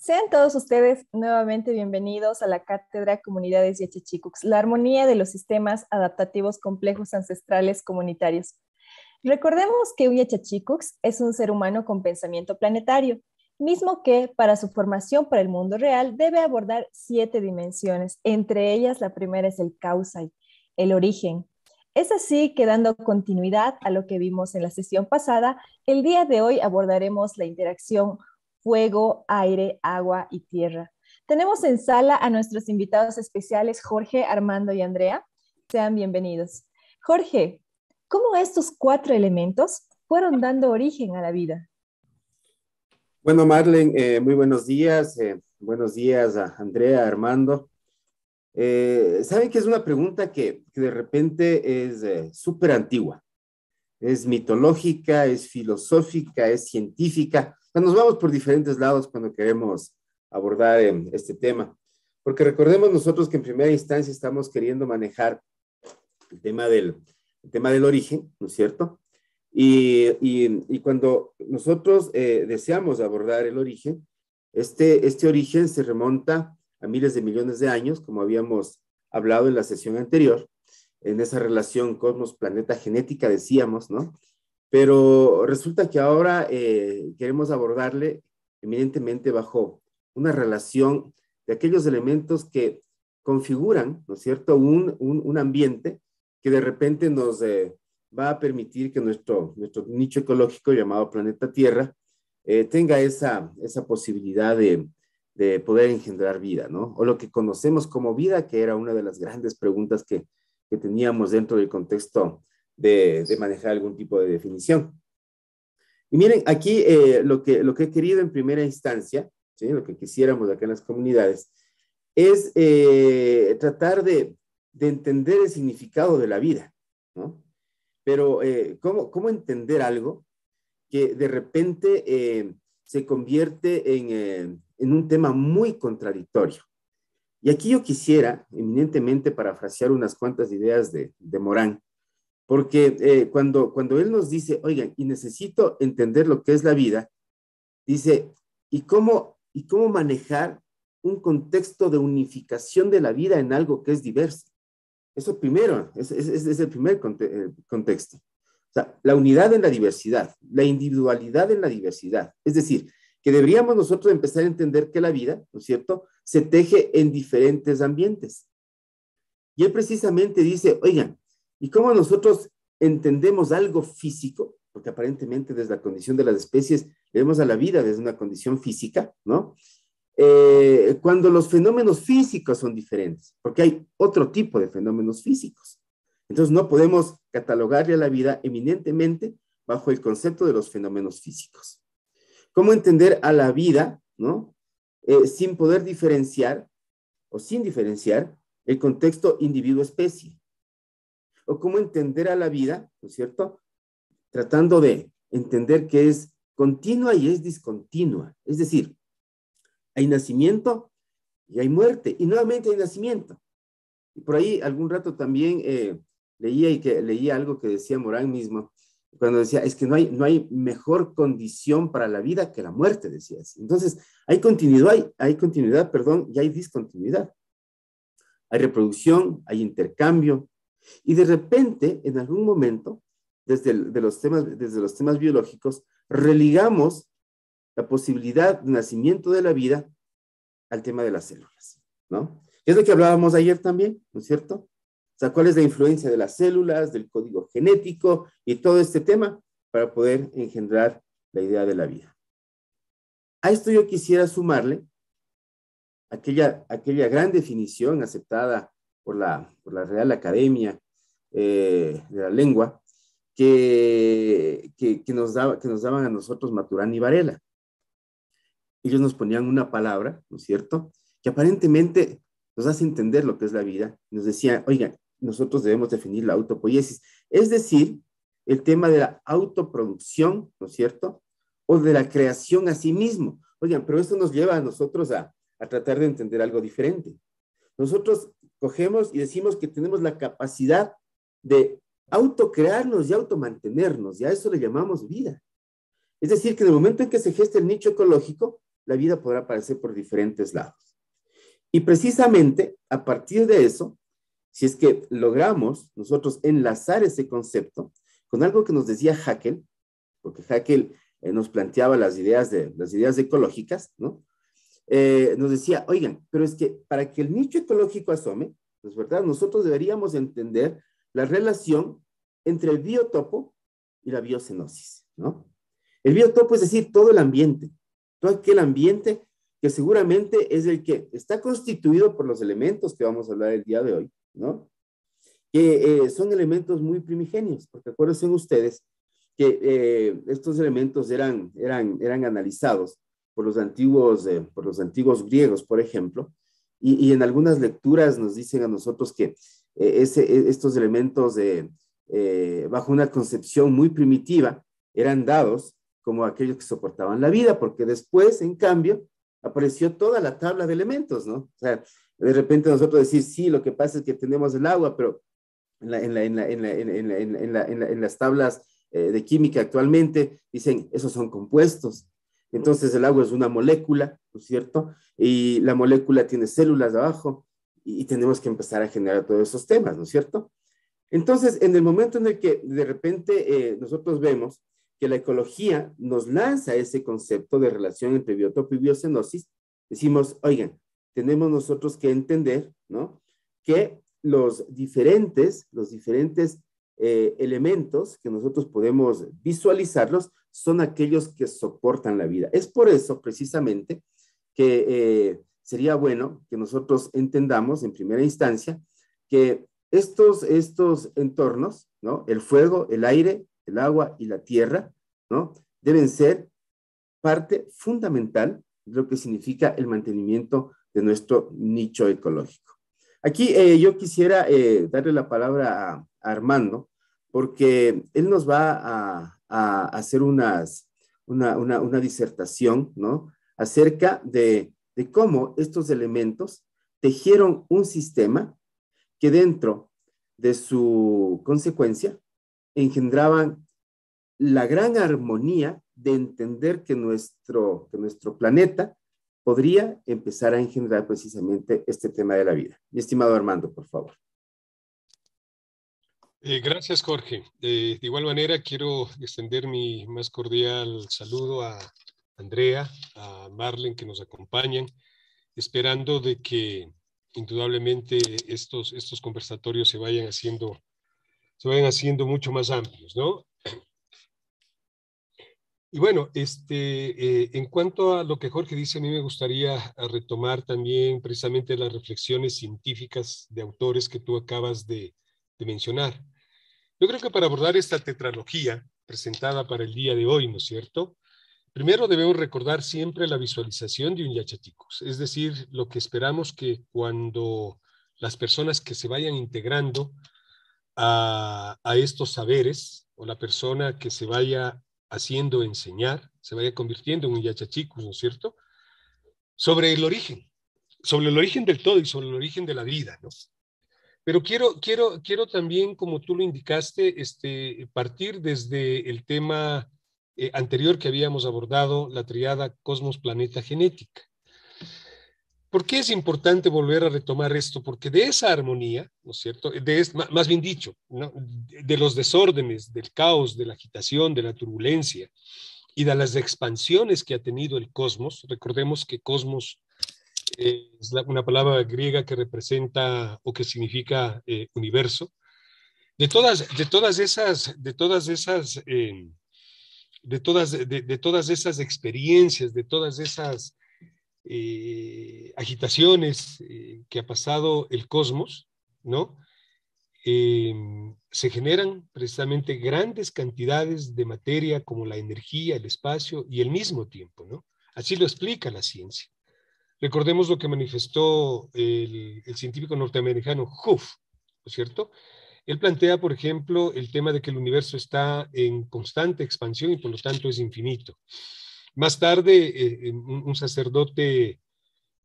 Sean todos ustedes nuevamente bienvenidos a la Cátedra Comunidades Yachachicucs, la armonía de los sistemas adaptativos complejos ancestrales comunitarios. Recordemos que un Yachachicucs es un ser humano con pensamiento planetario, mismo que para su formación para el mundo real debe abordar 7 dimensiones. Entre ellas, la primera es el causai, el origen. Es así que, dando continuidad a lo que vimos en la sesión pasada, el día de hoy abordaremos la interacción fuego, aire, agua y tierra. Tenemos en sala a nuestros invitados especiales, Jorge, Armando y Andrea. Sean bienvenidos. Jorge, ¿cómo estos 4 elementos fueron dando origen a la vida? Bueno, Marlene, muy buenos días. Buenos días a Andrea, Armando. Saben que es una pregunta que de repente es súper antigua. Es mitológica, es filosófica, es científica. O sea, nos vamos por diferentes lados cuando queremos abordar este tema. Porque recordemos nosotros que en primera instancia estamos queriendo manejar el tema del origen, ¿no es cierto? Y cuando nosotros deseamos abordar el origen, este origen se remonta a miles de millones de años, como habíamos hablado en la sesión anterior, en esa relación cosmos-planeta genética, decíamos, ¿no? Pero resulta que ahora queremos abordarle eminentemente bajo una relación de aquellos elementos que configuran, ¿no es cierto?, un ambiente que de repente nos va a permitir que nuestro nicho ecológico llamado planeta Tierra tenga esa posibilidad de poder engendrar vida, ¿no? O lo que conocemos como vida, que era una de las grandes preguntas que teníamos dentro del contexto de manejar algún tipo de definición. Y miren, aquí lo que he querido en primera instancia, ¿sí?, lo que quisiéramos acá en las comunidades, es tratar de entender el significado de la vida, ¿no? Pero ¿cómo entender algo que de repente se convierte en un tema muy contradictorio? Y aquí yo quisiera eminentemente parafrasear unas cuantas ideas de Morán, porque cuando él nos dice, oigan, y necesito entender lo que es la vida, dice, ¿y cómo manejar un contexto de unificación de la vida en algo que es diverso? Eso primero, es el primer contexto. O sea, la unidad en la diversidad, la individualidad en la diversidad. Es decir, que deberíamos nosotros empezar a entender que la vida, ¿no es cierto?, se teje en diferentes ambientes. Y él precisamente dice, oigan, ¿y cómo nosotros entendemos algo físico? Porque aparentemente desde la condición de las especies vemos a la vida desde una condición física, ¿no? Cuando los fenómenos físicos son diferentes, porque hay otro tipo de fenómenos físicos. Entonces no podemos catalogarle a la vida eminentemente bajo el concepto de los fenómenos físicos. ¿Cómo entender a la vida, ¿no?, sin poder diferenciar o sin diferenciar el contexto individuo-especie? O cómo entender a la vida, ¿no es cierto?, tratando de entender que es continua y es discontinua. Es decir, hay nacimiento y hay muerte, y nuevamente hay nacimiento. Y por ahí algún rato también leía algo que decía Morán mismo, cuando decía, es que no hay mejor condición para la vida que la muerte, decía así. Entonces, hay continuidad, perdón, y hay discontinuidad. Hay reproducción, hay intercambio, y de repente, en algún momento, desde los temas biológicos, religamos la posibilidad de nacimiento de la vida al tema de las células, ¿no? Es lo que hablábamos ayer también, ¿no es cierto? O sea, ¿cuál es la influencia de las células, del código genético y todo este tema para poder engendrar la idea de la vida? A esto yo quisiera sumarle aquella gran definición aceptada por la Real Academia de la Lengua que nos daban a nosotros Maturana y Varela. Ellos nos ponían una palabra, ¿no es cierto?, que aparentemente nos hace entender lo que es la vida. Nos decían, oigan, nosotros debemos definir la autopoiesis, es decir, el tema de la autoproducción, ¿no es cierto?, o de la creación a sí mismo. Oigan, pero esto nos lleva a nosotros a tratar de entender algo diferente. Nosotros cogemos y decimos que tenemos la capacidad de autocrearnos y automantenernos, y a eso le llamamos vida. Es decir, que en el momento en que se gesta el nicho ecológico, la vida podrá aparecer por diferentes lados. Y precisamente a partir de eso, si es que logramos nosotros enlazar ese concepto con algo que nos decía Haeckel, porque Haeckel nos planteaba las ideas ecológicas, ¿no? Nos decía, oigan, pero es que para que el nicho ecológico asome, pues, ¿verdad? Nosotros deberíamos entender la relación entre el biotopo y la biocenosis, ¿no? El biotopo es decir, todo el ambiente, todo aquel ambiente que seguramente es el que está constituido por los elementos que vamos a hablar el día de hoy, ¿no? Que son elementos muy primigenios, porque acuérdense ustedes que estos elementos eran analizados por los antiguos griegos, por ejemplo, y en algunas lecturas nos dicen a nosotros que estos elementos bajo una concepción muy primitiva eran dados como aquellos que soportaban la vida, porque después, en cambio, apareció toda la tabla de elementos, ¿no? O sea, de repente nosotros decir, sí, lo que pasa es que tenemos el agua, pero en las tablas de química actualmente dicen, esos son compuestos. Entonces el agua es una molécula, ¿no es cierto? Y la molécula tiene células abajo y tenemos que empezar a generar todos esos temas, ¿no es cierto? Entonces, en el momento en el que de repente nosotros vemos que la ecología nos lanza ese concepto de relación entre biotopo y biocenosis, decimos, oigan, tenemos nosotros que entender, ¿no? Que los diferentes elementos que nosotros podemos visualizarlos son aquellos que soportan la vida. Es por eso, precisamente, que sería bueno que nosotros entendamos en primera instancia que estos entornos, ¿no? El fuego, el aire, el agua y la tierra, ¿no? Deben ser parte fundamental de lo que significa el mantenimiento de nuestro nicho ecológico. Aquí yo quisiera darle la palabra a Armando, porque él nos va a hacer una disertación, ¿no? Acerca de cómo estos elementos tejieron un sistema que dentro de su consecuencia engendraban la gran armonía de entender que nuestro planeta podría empezar a engendrar precisamente este tema de la vida. Mi estimado Armando, por favor. Gracias, Jorge. De igual manera, quiero extender mi más cordial saludo a Andrea, a Marlene, que nos acompañan, esperando de que indudablemente estos conversatorios se vayan haciendo mucho más amplios, ¿no? Y bueno, en cuanto a lo que Jorge dice, a mí me gustaría retomar también precisamente las reflexiones científicas de autores que tú acabas de mencionar. Yo creo que para abordar esta tetralogía presentada para el día de hoy, ¿no es cierto? Primero debemos recordar siempre la visualización de un Yachachicos, es decir, lo que esperamos que cuando las personas que se vayan integrando a estos saberes, o la persona que se vaya haciendo enseñar, se vaya convirtiendo en un Yachachicos, ¿no es cierto? Sobre el origen del todo y sobre el origen de la vida, ¿no? Pero quiero también, como tú lo indicaste, partir desde el tema anterior que habíamos abordado, la triada cosmos-planeta-genética. ¿Por qué es importante volver a retomar esto? Porque de esa armonía, ¿no es cierto? Más bien dicho, ¿no? De los desórdenes, del caos, de la agitación, de la turbulencia y de las expansiones que ha tenido el cosmos. Recordemos que cosmos es una palabra griega que representa o que significa universo. De todas esas experiencias, de todas esas agitaciones que ha pasado el cosmos, ¿no? Se generan precisamente grandes cantidades de materia como la energía, el espacio y el mismo tiempo, ¿no? Así lo explica la ciencia. Recordemos lo que manifestó el científico norteamericano Huff, ¿no es cierto? Él plantea, por ejemplo, el tema de que el universo está en constante expansión y por lo tanto es infinito. Más tarde, un sacerdote,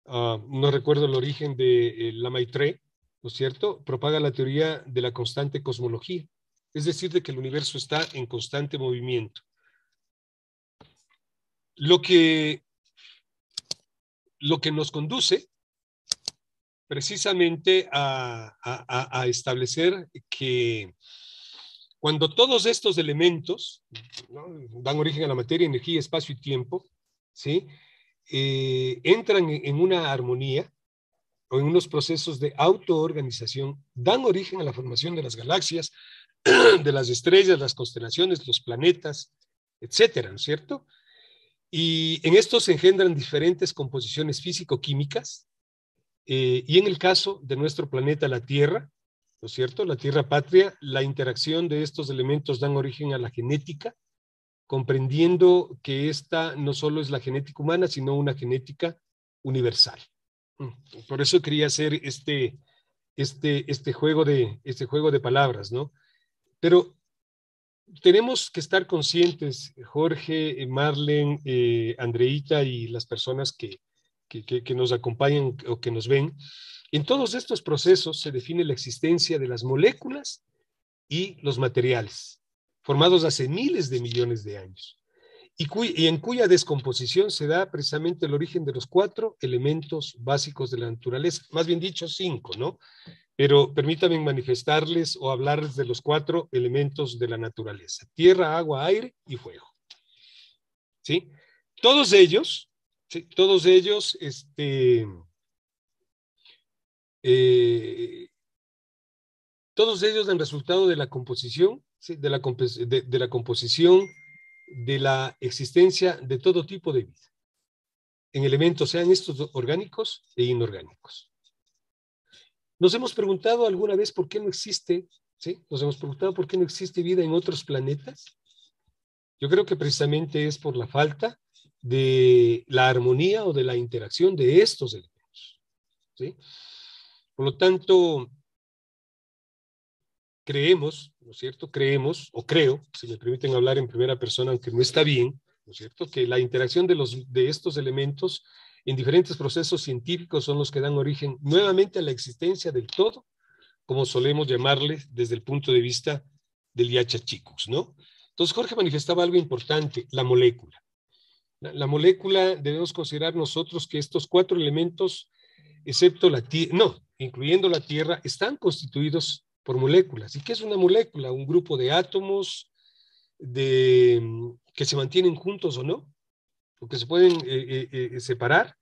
no recuerdo el origen de la Maitreya, ¿no es cierto?, propaga la teoría de la constante cosmología, es decir, de que el universo está en constante movimiento. Lo que lo que nos conduce precisamente a establecer que cuando todos estos elementos, ¿no?, dan origen a la materia, energía, espacio y tiempo, ¿sí?, entran en una armonía o en unos procesos de autoorganización, dan origen a la formación de las galaxias, de las estrellas, las constelaciones, los planetas, etcétera, ¿no es cierto? Y en esto se engendran diferentes composiciones físico-químicas, y en el caso de nuestro planeta, la Tierra, ¿no es cierto?, la Tierra patria, la interacción de estos elementos dan origen a la genética, comprendiendo que esta no solo es la genética humana, sino una genética universal. Por eso quería hacer este juego de palabras, ¿no? Pero tenemos que estar conscientes, Jorge, Marlene, Andreita y las personas que nos acompañan o que nos ven. En todos estos procesos se define la existencia de las moléculas y los materiales, formados hace miles de millones de años, y en cuya descomposición se da precisamente el origen de los 4 elementos básicos de la naturaleza, más bien dicho 5, ¿no? Pero permítanme manifestarles o hablarles de los 4 elementos de la naturaleza: tierra, agua, aire y fuego. ¿Sí? Todos ellos, ¿sí?, todos ellos, todos ellos dan resultado de la composición, ¿sí?, de la composición de la existencia de todo tipo de vida, en elementos, sean estos orgánicos e inorgánicos. ¿Nos hemos preguntado alguna vez por qué no existe, ¿sí?, nos hemos preguntado por qué no existe vida en otros planetas? Yo creo que precisamente es por la falta de la armonía o de la interacción de estos elementos, ¿sí? Por lo tanto, creemos, ¿no es cierto?, creemos, o creo, si me permiten hablar en primera persona, aunque no está bien, ¿no es cierto?, que la interacción de estos elementos en diferentes procesos científicos son los que dan origen nuevamente a la existencia del todo, como solemos llamarle desde el punto de vista del Yachachicucs, ¿no? Entonces Jorge manifestaba algo importante: la molécula. La molécula, debemos considerar nosotros que estos 4 elementos, excepto la Tierra, no, incluyendo la Tierra, están constituidos por moléculas. ¿Y qué es una molécula? Un grupo de átomos que se mantienen juntos o no, o que se pueden separar,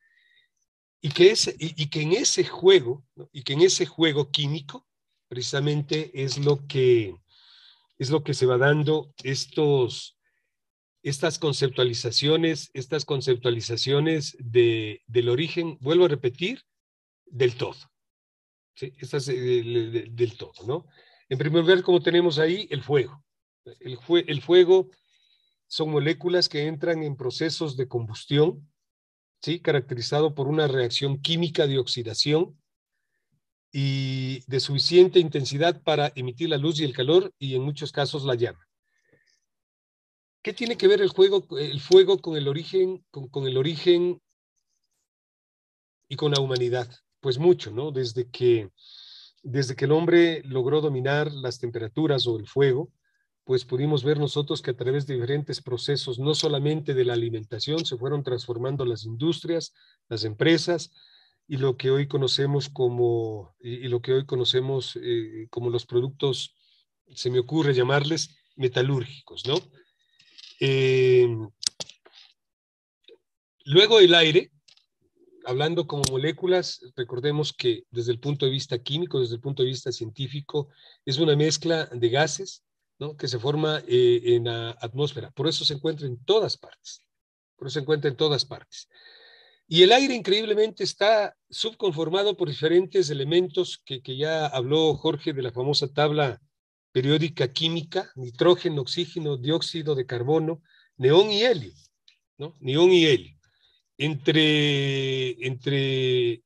y que en ese juego, ¿no?, y que en ese juego químico precisamente es lo que se va dando estas conceptualizaciones del origen, vuelvo a repetir, del todo. ¿Sí? Del todo, ¿no? En primer lugar, como tenemos ahí, el fuego. El fuego son moléculas que entran en procesos de combustión, ¿sí?, caracterizado por una reacción química de oxidación y de suficiente intensidad para emitir la luz y el calor, y en muchos casos la llama. ¿Qué tiene que ver el fuego con el origen, con el origen y con la humanidad? Pues mucho, ¿no? Desde que el hombre logró dominar las temperaturas o el fuego, pues pudimos ver nosotros que a través de diferentes procesos, no solamente de la alimentación, se fueron transformando las industrias, las empresas, y lo que hoy conocemos como los productos, se me ocurre llamarles metalúrgicos, ¿no? Luego el aire, hablando como moléculas, recordemos que desde el punto de vista químico, desde el punto de vista científico, es una mezcla de gases, ¿no?, que se forma en la atmósfera. Por eso se encuentra en todas partes. Y el aire, increíblemente, está subconformado por diferentes elementos que ya habló Jorge de la famosa tabla periódica química: nitrógeno, oxígeno, dióxido de carbono, neón y helio, ¿no? Neón y helio. Entre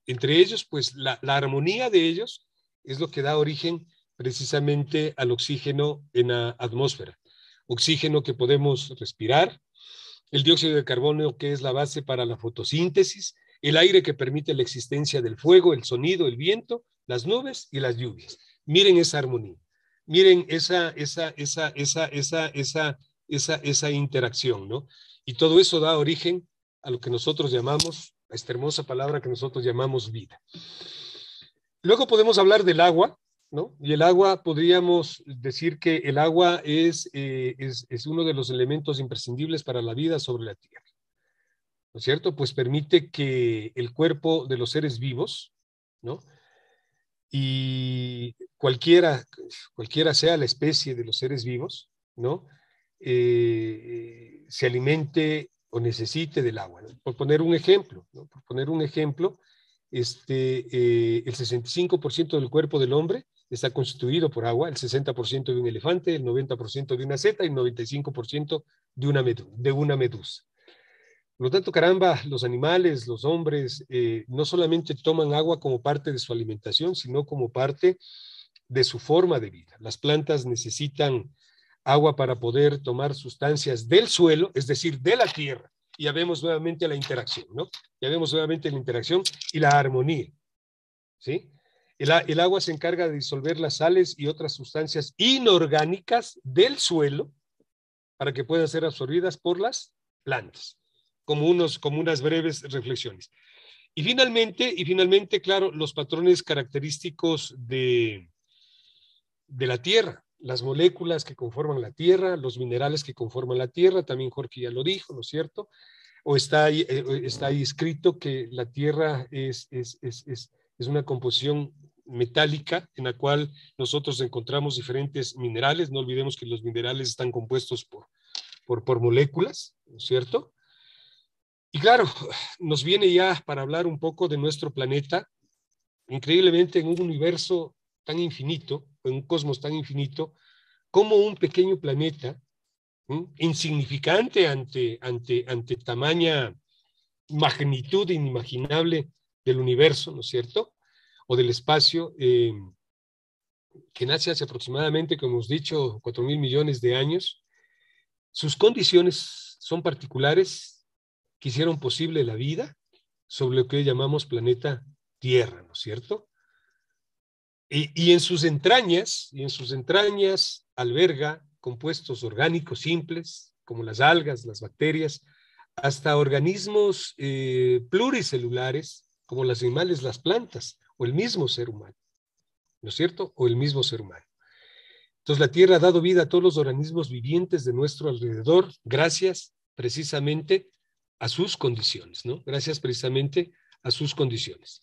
ellos, pues la armonía de ellos es lo que da origen precisamente al oxígeno en la atmósfera. Oxígeno que podemos respirar, el dióxido de carbono que es la base para la fotosíntesis, el aire que permite la existencia del fuego, el sonido, el viento, las nubes y las lluvias. Miren esa armonía, miren esa interacción, ¿no? Y todo eso da origen a lo que nosotros llamamos esta hermosa palabra que nosotros llamamos vida. Luego podemos hablar del agua, ¿no? Y el agua, podríamos decir que el agua es uno de los elementos imprescindibles para la vida sobre la Tierra, ¿no es cierto? Pues permite que el cuerpo de los seres vivos, ¿no? Y cualquiera sea la especie de los seres vivos, ¿no? Se alimente o necesite del agua, ¿no? Por poner un ejemplo, ¿no? Por poner un ejemplo, el 65% del cuerpo del hombre está constituido por agua, el 60% de un elefante, el 90% de una seta y el 95% de una medusa. Por lo tanto, caramba, los animales, los hombres, no solamente toman agua como parte de su alimentación, sino como parte de su forma de vida. Las plantas necesitan agua para poder tomar sustancias del suelo, es decir, de la tierra. Y ya vemos nuevamente la interacción, ¿no? Ya vemos nuevamente la interacción y la armonía, ¿sí? El agua se encarga de disolver las sales y otras sustancias inorgánicas del suelo para que puedan ser absorbidas por las plantas, como unas breves reflexiones. Y finalmente, claro, los patrones característicos de la Tierra, las moléculas que conforman la Tierra, los minerales que conforman la Tierra, también Jorge ya lo dijo, ¿no es cierto? O está ahí escrito que la Tierra es una composición metálica en la cual nosotros encontramos diferentes minerales. No olvidemos que los minerales están compuestos por moléculas, ¿no es cierto? Y claro, nos viene ya para hablar un poco de nuestro planeta, increíblemente en un universo tan infinito, en un cosmos tan infinito, como un pequeño planeta, insignificante ante tamaña magnitud inimaginable del universo, ¿no es cierto? O del espacio, que nace hace aproximadamente, como hemos dicho, 4.000 millones de años. Sus condiciones son particulares que hicieron posible la vida sobre lo que hoy llamamos planeta Tierra, ¿no es cierto? Y en sus entrañas alberga compuestos orgánicos simples, como las algas, las bacterias, hasta organismos pluricelulares, como los animales, las plantas, o el mismo ser humano, ¿no es cierto? O el mismo ser humano. Entonces la Tierra ha dado vida a todos los organismos vivientes de nuestro alrededor, gracias precisamente a sus condiciones, ¿no? Gracias precisamente a sus condiciones.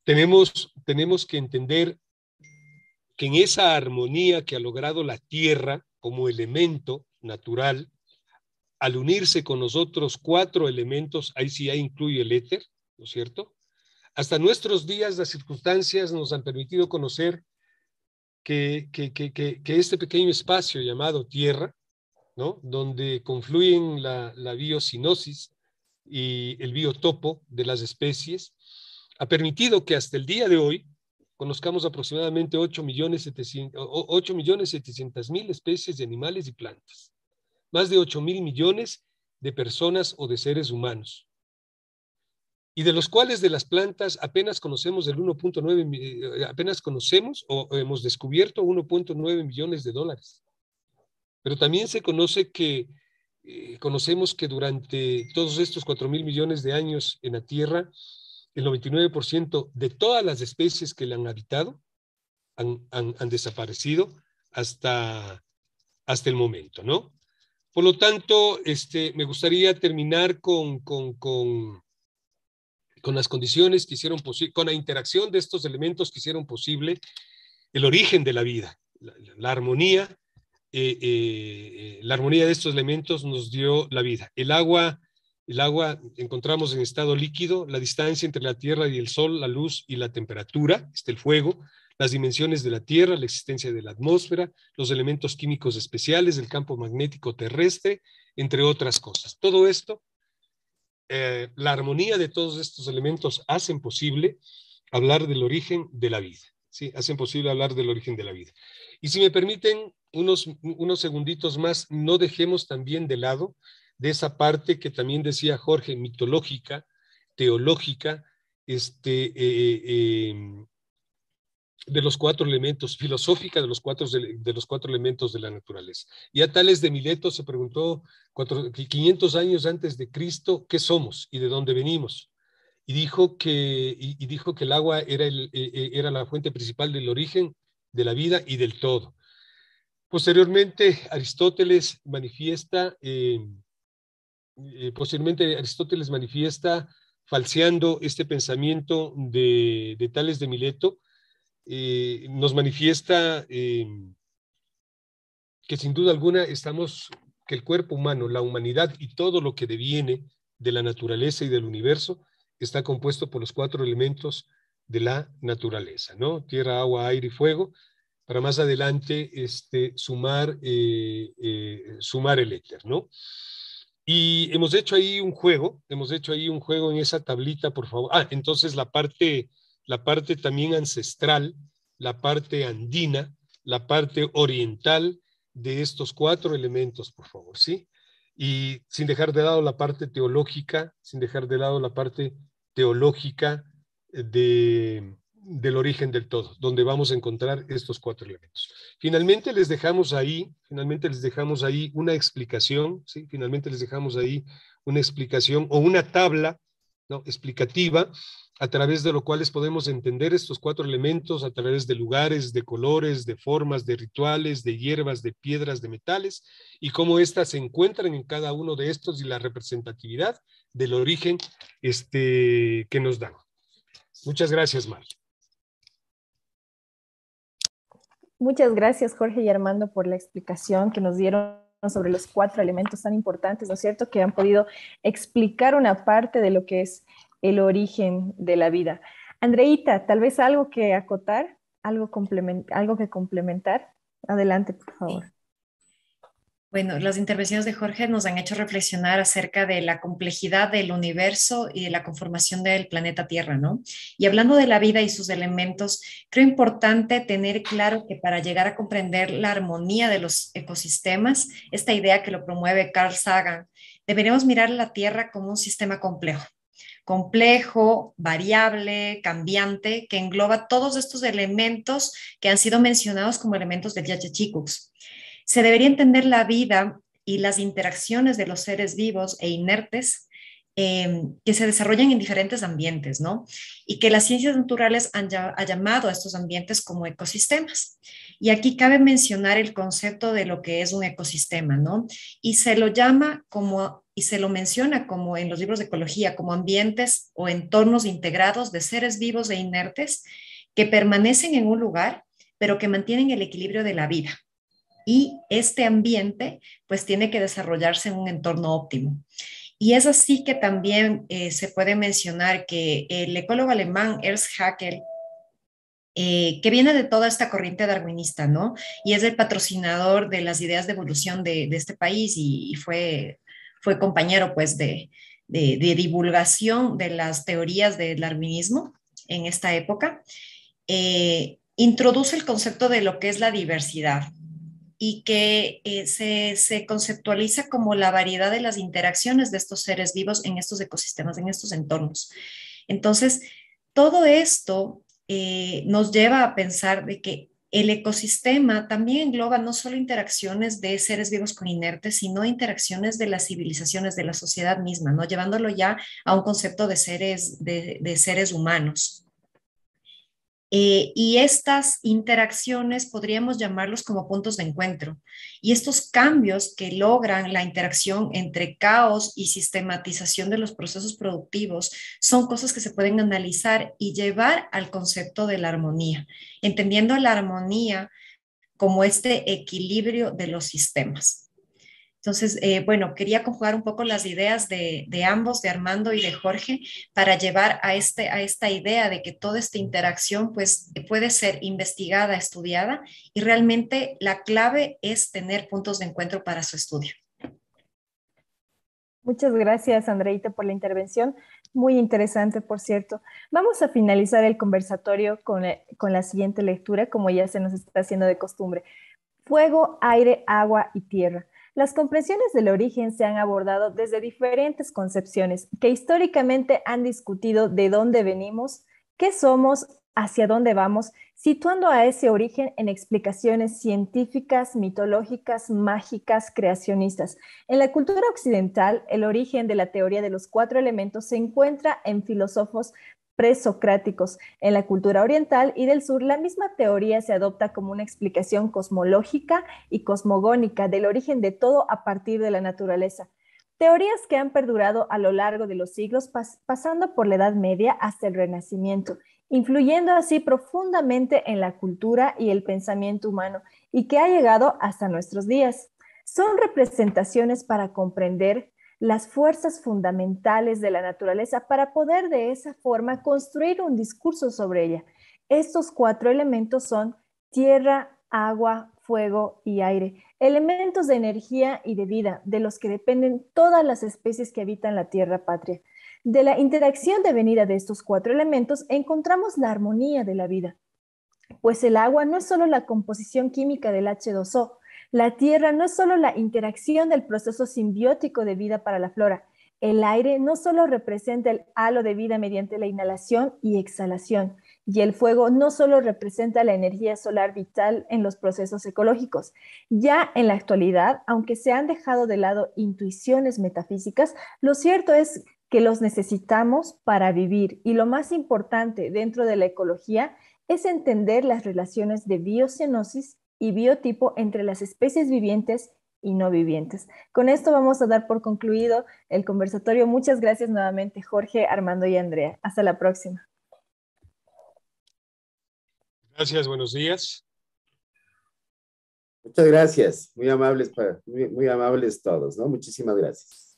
Tenemos que entender que en esa armonía que ha logrado la Tierra como elemento natural, al unirse con nosotros 4 elementos, ahí sí ya incluye el éter, ¿no es cierto? Hasta nuestros días las circunstancias nos han permitido conocer que este pequeño espacio llamado Tierra, ¿no? Donde confluyen la biocinosis y el biotopo de las especies, ha permitido que hasta el día de hoy conozcamos aproximadamente 8.700.000 especies de animales y plantas, más de 8.000 millones de personas o de seres humanos, y de los cuales de las plantas apenas conocemos el 1.9, apenas conocemos o hemos descubierto 1.9 millones de dólares. Pero también se conoce que, conocemos que durante todos estos 4.000 millones de años en la Tierra, el 99% de todas las especies que la han habitado han desaparecido hasta el momento, ¿no? Por lo tanto, me gustaría terminar con las condiciones que hicieron posible, con la interacción de estos elementos que hicieron posible el origen de la vida, la armonía. La armonía de estos elementos nos dio la vida. El agua encontramos en estado líquido, la distancia entre la Tierra y el Sol, la luz y la temperatura, el fuego, las dimensiones de la Tierra, la existencia de la atmósfera, los elementos químicos especiales, el campo magnético terrestre, entre otras cosas. Todo esto, la armonía de todos estos elementos hacen posible hablar del origen de la vida. ¿Sí? Hacen posible hablar del origen de la vida. Y si me permiten unos segunditos más, no dejemos también de lado de esa parte que también decía Jorge, mitológica, teológica, de los cuatro elementos, filosófica de los cuatro elementos de la naturaleza. Y a Tales de Mileto se preguntó 500 años antes de Cristo, ¿qué somos y de dónde venimos? Y dijo que el agua era la fuente principal del origen de la vida y del todo. Posteriormente, Aristóteles manifiesta, falseando este pensamiento de Tales de Mileto, nos manifiesta que sin duda alguna que el cuerpo humano, la humanidad y todo lo que deviene de la naturaleza y del universo está compuesto por los cuatro elementos de la naturaleza, ¿no? Tierra, agua, aire y fuego, para más adelante sumar el éter, ¿no? Y hemos hecho ahí un juego en esa tablita, por favor. Entonces la parte también ancestral, la parte andina, la parte oriental de estos cuatro elementos, por favor, ¿sí? Y sin dejar de lado la parte teológica, del origen del todo, donde vamos a encontrar estos cuatro elementos. Finalmente les dejamos ahí una explicación, ¿sí? Finalmente les dejamos ahí una explicación o una tabla, ¿no?, explicativa, a través de lo cuales podemos entender estos cuatro elementos a través de lugares, de colores, de formas, de rituales, de hierbas, de piedras, de metales, y cómo éstas se encuentran en cada uno de estos y la representatividad del origen que nos dan. Muchas gracias, Mar. Muchas gracias, Jorge y Armando, por la explicación que nos dieron sobre los cuatro elementos tan importantes, ¿no es cierto?, que han podido explicar una parte de lo que es el origen de la vida. Andreita, tal vez algo que acotar, algo que complementar. Adelante, por favor. Bueno, las intervenciones de Jorge nos han hecho reflexionar acerca de la complejidad del universo y de la conformación del planeta Tierra, ¿no? Y hablando de la vida y sus elementos, creo importante tener claro que para llegar a comprender la armonía de los ecosistemas, esta idea que lo promueve Carl Sagan, deberíamos mirar la Tierra como un sistema complejo, variable, cambiante, que engloba todos estos elementos que han sido mencionados como elementos del Yachachicucs. Se debería entender la vida y las interacciones de los seres vivos e inertes que se desarrollan en diferentes ambientes, ¿no? Y que las ciencias naturales han llamado a estos ambientes como ecosistemas. Y aquí cabe mencionar el concepto de lo que es un ecosistema, ¿no? Y se lo llama y se lo menciona como en los libros de ecología, como ambientes o entornos integrados de seres vivos e inertes que permanecen en un lugar, pero que mantienen el equilibrio de la vida. Y este ambiente pues tiene que desarrollarse en un entorno óptimo. Y es así que también se puede mencionar que el ecólogo alemán Ernst Haeckel, que viene de toda esta corriente darwinista, ¿no? Y es el patrocinador de las ideas de evolución de este país y fue compañero pues de divulgación de las teorías del darwinismo en esta época, introduce el concepto de lo que es la diversidad, y que se conceptualiza como la variedad de las interacciones de estos seres vivos en estos ecosistemas, en estos entornos. Entonces, todo esto nos lleva a pensar de que el ecosistema también engloba no solo interacciones de seres vivos con inertes, sino interacciones de las civilizaciones, de la sociedad misma, ¿no? Llevándolo ya a un concepto de seres humanos. Y estas interacciones podríamos llamarlos como puntos de encuentro. Y estos cambios que logran la interacción entre caos y sistematización de los procesos productivos son cosas que se pueden analizar y llevar al concepto de la armonía, entendiendo la armonía como este equilibrio de los sistemas. Entonces, bueno, quería conjugar un poco las ideas de ambos, de Armando y de Jorge, para llevar a esta idea de que toda esta interacción pues, puede ser investigada, estudiada, y realmente la clave es tener puntos de encuentro para su estudio. Muchas gracias, Andreita, por la intervención. Muy interesante, por cierto. Vamos a finalizar el conversatorio con la siguiente lectura, como ya se nos está haciendo de costumbre. Fuego, aire, agua y tierra. Las comprensiones del origen se han abordado desde diferentes concepciones que históricamente han discutido de dónde venimos, qué somos hacia dónde vamos, situando a ese origen en explicaciones científicas, mitológicas, mágicas, creacionistas. En la cultura occidental, el origen de la teoría de los 4 elementos se encuentra en filósofos presocráticos. En la cultura oriental y del sur, la misma teoría se adopta como una explicación cosmológica y cosmogónica del origen de todo a partir de la naturaleza. Teorías que han perdurado a lo largo de los siglos, pasando por la Edad Media hasta el Renacimiento, influyendo así profundamente en la cultura y el pensamiento humano, y que ha llegado hasta nuestros días. Son representaciones para comprender las fuerzas fundamentales de la naturaleza para poder de esa forma construir un discurso sobre ella. Estos 4 elementos son tierra, agua, fuego y aire, elementos de energía y de vida, de los que dependen todas las especies que habitan la tierra patria. De la interacción devenida de estos 4 elementos encontramos la armonía de la vida, pues el agua no es solo la composición química del H2O, la tierra no es solo la interacción del proceso simbiótico de vida para la flora, el aire no solo representa el halo de vida mediante la inhalación y exhalación, y el fuego no solo representa la energía solar vital en los procesos ecológicos. Ya en la actualidad, aunque se han dejado de lado intuiciones metafísicas, lo cierto es que los necesitamos para vivir, y lo más importante dentro de la ecología es entender las relaciones de biocenosis y biotipo entre las especies vivientes y no vivientes. Con esto vamos a dar por concluido el conversatorio. Muchas gracias nuevamente, Jorge, Armando y Andrea. Hasta la próxima. Gracias, buenos días. Muchas gracias, muy amables todos, ¿no? Muchísimas gracias.